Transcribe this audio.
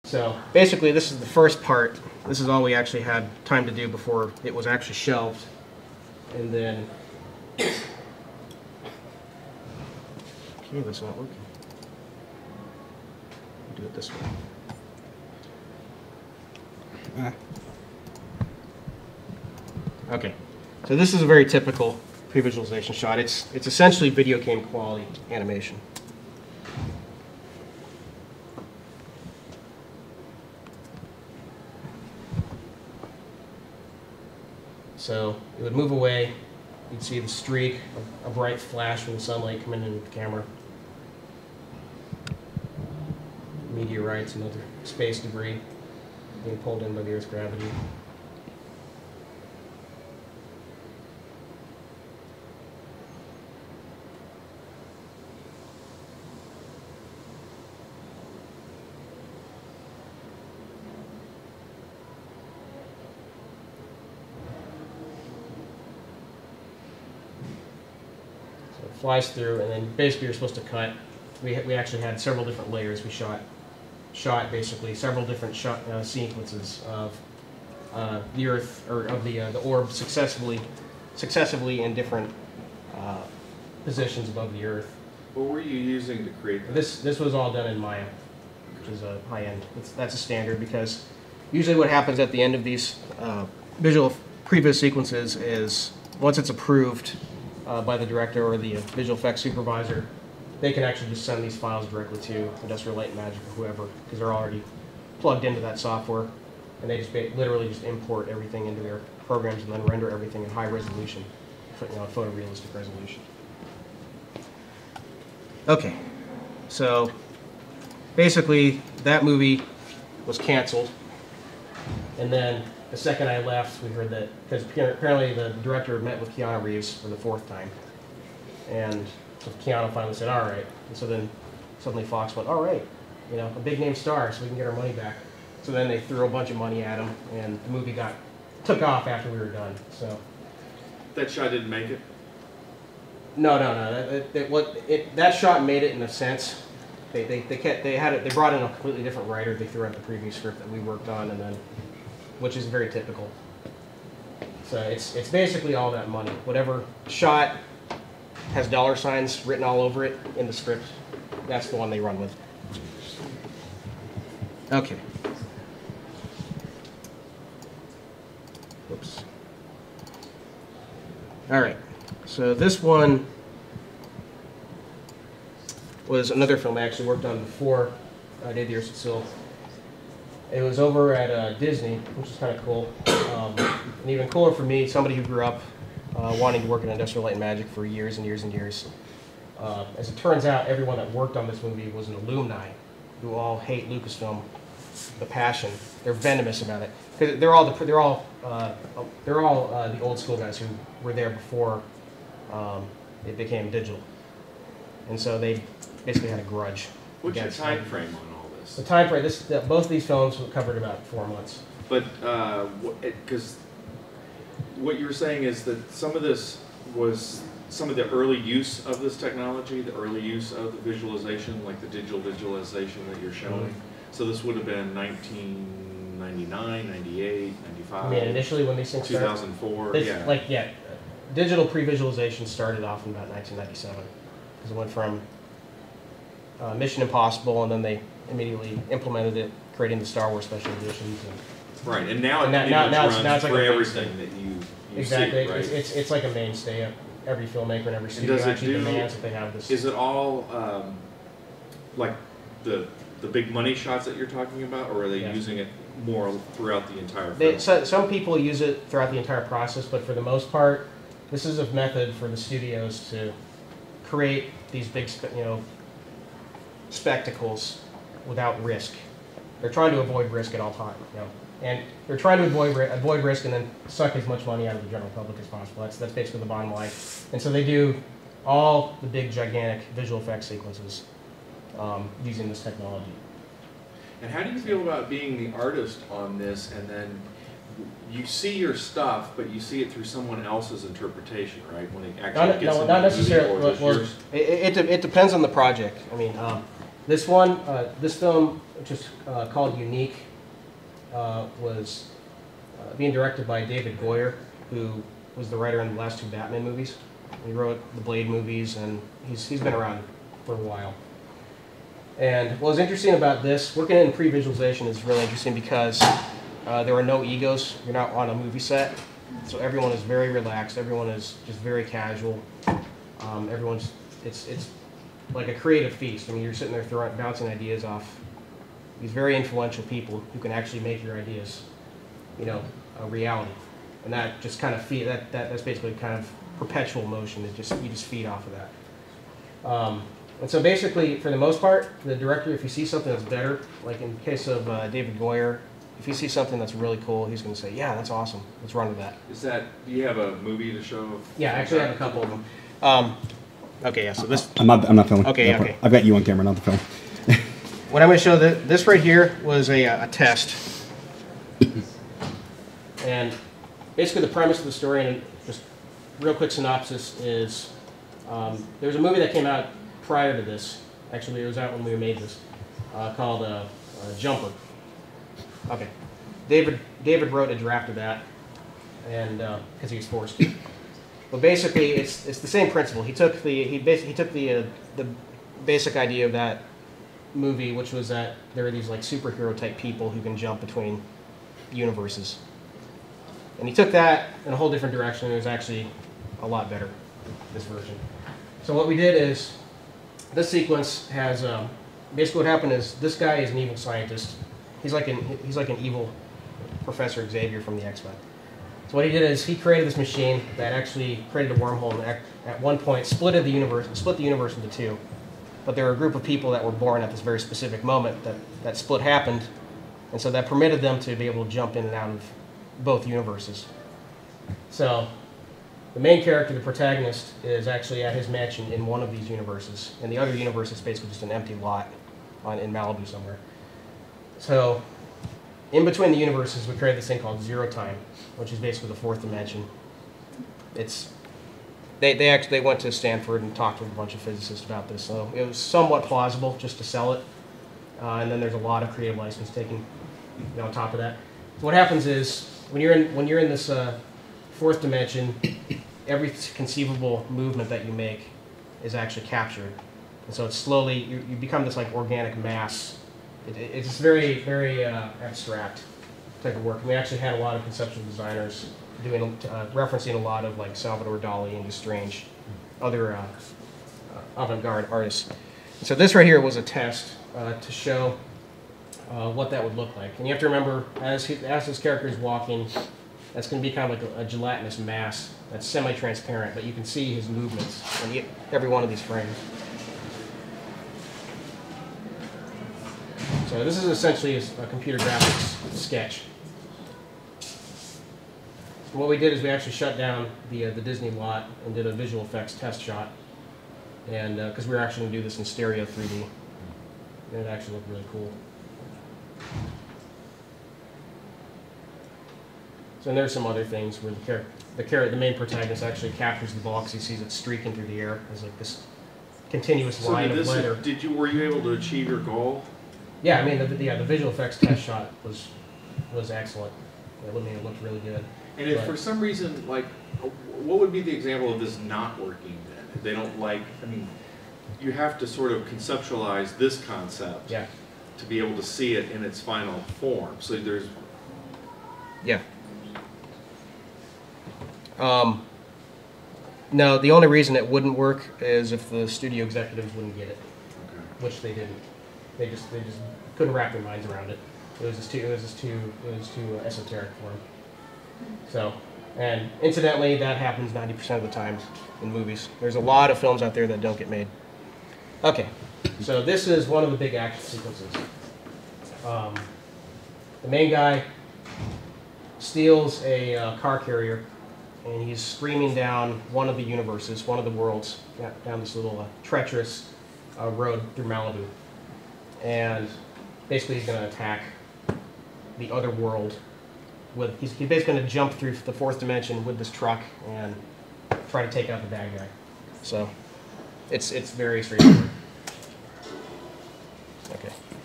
So basically, this is the first part. This is all we actually had time to do before it was actually shelved. And then, okay, that's not working. Do it this way. Okay, so this is a very typical pre-visualization shot. It's essentially video game quality animation. So it would move away. You'd see the streak, a bright flash from the sunlight coming into the camera. Meteorites and other space debris being pulled in by the Earth's gravity. So it flies through, and then basically you're supposed to cut. We actually had several different layers. We shot basically several different sequences of the Earth, or of the orb successively in different positions above the Earth. What were you using to create that? This was all done in Maya, which is a high end. That's a standard, because usually what happens at the end of these visual previs sequences is once it's approved by the director or the visual effects supervisor, they can actually just send these files directly to Industrial Light and Magic or whoever, because they're already plugged into that software, and they just literally just import everything into their programs and then render everything in high resolution, photorealistic resolution. Okay, so basically that movie was canceled, and then the second I left, we heard that, because apparently the director met with Keanu Reeves for the 4th time, and so Keanu finally said, all right. And so then suddenly Fox went, all right, a big name star, so we can get our money back. So then they threw a bunch of money at him, and the movie took off after we were done. So that shot didn't make it? No. That shot made it in a sense. They brought in a completely different writer. They threw out the preview script that we worked on, and then, which is very typical. So it's basically all that money. Whatever shot has $signs written all over it in the script, that's the one they run with. Okay. Oops. All right. So this one was another film I actually worked on before I did the Ursa Sil. It was over at Disney, which is kind of cool. And even cooler for me, somebody who grew up wanting to work in Industrial Light and Magic for years and years and years. As it turns out, everyone that worked on this movie was an alumni who all hate Lucasfilm, the passion. They're venomous about it. They're all the old school guys who were there before it became digital, and so they basically had a grudge. What's your time frame on all this? The time frame. Both of these films covered about 4 months. But because what you're saying is that some of this was some of the early use of this technology, the early use of the visualization, like the digital visualization that you're showing. Mm-hmm. So this would have been 1999, 98, 95. I mean, initially when these things started, 2004. Digital pre-visualization started off in about 1997, because it went from Mission Impossible, and then they immediately implemented it, creating the Star Wars special editions. Right, and now it's like for everything that you exactly. See, right? It's like a mainstay of every filmmaker and every studio actually demands that they have this. Is it all like the big money shots that you're talking about, or are they using it more throughout the entire film? Some people use it throughout the entire process, but for the most part, this is a method for the studios to create these big, spectacles without risk. They're trying to avoid risk at all times, and they're trying to avoid risk and then suck as much money out of the general public as possible. That's basically the bottom line. And so they do all the big, gigantic visual effects sequences using this technology. And how do you feel about being the artist on this, and then you see your stuff, but you see it through someone else's interpretation, right? When it actually gets not necessarily. It it depends on the project. I mean, This one, this film, which is called Unique, was being directed by David Goyer, who was the writer in the last 2 Batman movies. He wrote the Blade movies, and he's been around for a while. And what was interesting about this, working in pre-visualization is really interesting because there are no egos. You're not on a movie set, so everyone is very relaxed. Everyone is just very casual. It's like a creative feast. I mean, you're sitting there bouncing ideas off these very influential people who can actually make your ideas, a reality. And that just kind of that's basically kind of perpetual motion. You just feed off of that. And so basically, for the most part, the director, if you see something that's better, like in the case of David Goyer, if you see something that's really cool, he's going to say, "Yeah, that's awesome. Let's run with that." Do you have a movie to show? Yeah, actually, I have a couple of them. Okay, yeah. So this. I'm not filming. Okay, okay. I've got you on camera, not the film. What I'm going to show, this right here was a test. And basically the premise of the story, and just real quick synopsis, is there's a movie that came out prior to this. Actually, it was out when we made this, called Jumper. Okay. David wrote a draft of that, and because he was forced to. But basically, it's the same principle. He took the basic idea of that movie, which was that there are these like superhero type people who can jump between universes, and he took that in a whole different direction. It was actually a lot better, this version. So what we did is, this sequence has basically what happened is this guy is an evil scientist. He's like an evil Professor Xavier from the X-Men. So what he did is he created this machine that actually created a wormhole and at one point split the universe into 2. But there were a group of people that were born at this very specific moment that split happened, and so that permitted them to be able to jump in and out of both universes. So the main character, the protagonist, is actually at his mansion in one of these universes, and the other universe is basically just an empty lot in Malibu somewhere. So in between the universes, we created this thing called Zero Time, which is basically the 4th dimension. They went to Stanford and talked with a bunch of physicists about this, so it was somewhat plausible just to sell it. And then there's a lot of creative license taken on top of that. So what happens is when you're in this 4th dimension, every conceivable movement that you make is actually captured, and so it's slowly you become this like organic mass. It's very, very abstract type of work. And we actually had a lot of conceptual designers referencing a lot of like Salvador Dali and just strange other avant-garde artists. So this right here was a test to show what that would look like. And you have to remember, as this character is walking, that's going to be kind of like a gelatinous mass that's semi-transparent, but you can see his movements in every one of these frames. So this is essentially a computer graphics sketch. And what we did is we actually shut down the Disney lot and did a visual effects test shot, and because we were actually going to do this in stereo 3D, and it actually looked really cool. So and there's some other things where the main protagonist actually captures the ball because he sees it streaking through the air as like this continuous line of glitter. Were you able to achieve your goal? Yeah, I mean the visual effects test shot was excellent. It looked really good. And if for some reason, like, what would be the example of this not working then? If they don't like, I mean, you have to sort of conceptualize this concept to be able to see it in its final form. So there's... Yeah. No, the only reason it wouldn't work is if the studio executives wouldn't get it, which they didn't. They just couldn't wrap their minds around it. It was too esoteric for them. So, and incidentally, that happens 90% of the time in movies. There's a lot of films out there that don't get made. Okay, so this is one of the big action sequences. The main guy steals a car carrier, and he's screaming down one of the universes, one of the worlds, down this little treacherous road through Malibu. And basically he's going to attack the other world. He's basically going to jump through the 4th dimension with this truck and try to take out the bad guy. So it's very straightforward. Okay.